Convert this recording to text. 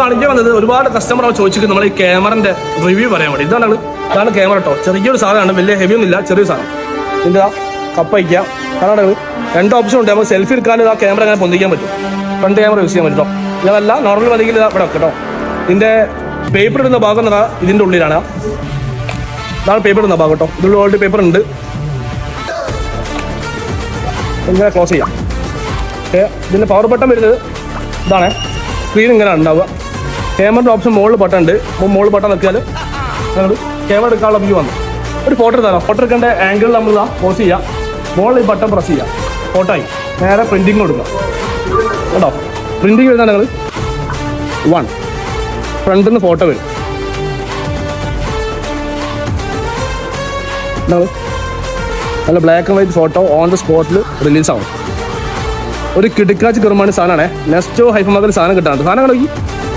കാണിക്കാൻ വന്നത് ഒരുപാട് കസ്റ്റമർ ചോദിച്ചിട്ട് നമ്മൾ ഈ ക്യാമറന്റെ റിവ്യൂ പറയാൻ വേണ്ടി. ഇതാണ് ക്യാമറ കേട്ടോ. ചെറിയൊരു സാധനമാണ്, വലിയ ഹെവി ഒന്നും ഇല്ല, ചെറിയൊരു സാധനം. ഇതിൻ്റെ കപ്പ് വയ്ക്കാം. കാരണം 2 ഓപ്ഷൻ ഉണ്ട്. നമുക്ക് സെൽഫി എടുക്കാനും ആ ക്യാമറ അങ്ങനെ പൊന്തിക്കാൻ പറ്റും. ഫ്രണ്ട് ക്യാമറ യൂസ് ചെയ്യാൻ പറ്റും കേട്ടോ. ഇതല്ല നോർമൽ മതിയെങ്കിൽ ഇവിടെ വെക്കാം കേട്ടോ. ഇതിൻ്റെ പേപ്പർ ഇടുന്ന ഭാഗം എന്ന് പറഞ്ഞാൽ ഇതിൻ്റെ ഉള്ളിലാണ്. ഇതാണ് പേപ്പർ ഇടുന്ന ഭാഗം കേട്ടോ. ഇതിൽ ഓൾറെഡി പേപ്പർ ഉണ്ട്. ഇങ്ങനെ ക്ലോസ് ചെയ്യാം. ഓക്കെ, ഇതിൻ്റെ പവർ ബട്ടൺ വരുന്നത് ഇതാണ്. സ്ക്രീൻ ഇങ്ങനെ ഉണ്ടാവുക. ക്യാമറയുടെ ഓപ്ഷൻ മുകളിൽ ബട്ടൺ ഉണ്ട്. മുകളിൽ ബട്ടൺ വെച്ചാൽ ഞങ്ങൾ ക്യാമറ എടുക്കാനുള്ള വ്യൂ വന്നു. ഒരു ഫോട്ടോ എടുത്താലോ? ഫോട്ടോ എടുക്കേണ്ട ആംഗിൾ നമ്മൾ പോസ് ചെയ്യാം. മുകളിൽ ഈ ബട്ടൺ പ്രസ് ചെയ്യാം. ഫോട്ടോ ആയി. നേരെ പ്രിൻറ്റിങ് കൊടുക്കുക കേട്ടോ. പ്രിൻറ്റിങ് വരുന്ന ഞങ്ങൾ 1 ഫ്രണ്ടിൽ നിന്ന് ഫോട്ടോ വരും. നല്ല black and white photo on the സ്പോട്ടിൽ റിലീസാവും. ഒരു കിടക്കാച്ച് കയറുമ്പോൾ സാധനമാണേ. നെസ്റ്റോ ഹൈഫർ മകൽ സാധനം കിട്ടാറുണ്ട്. സാധനം നോക്കി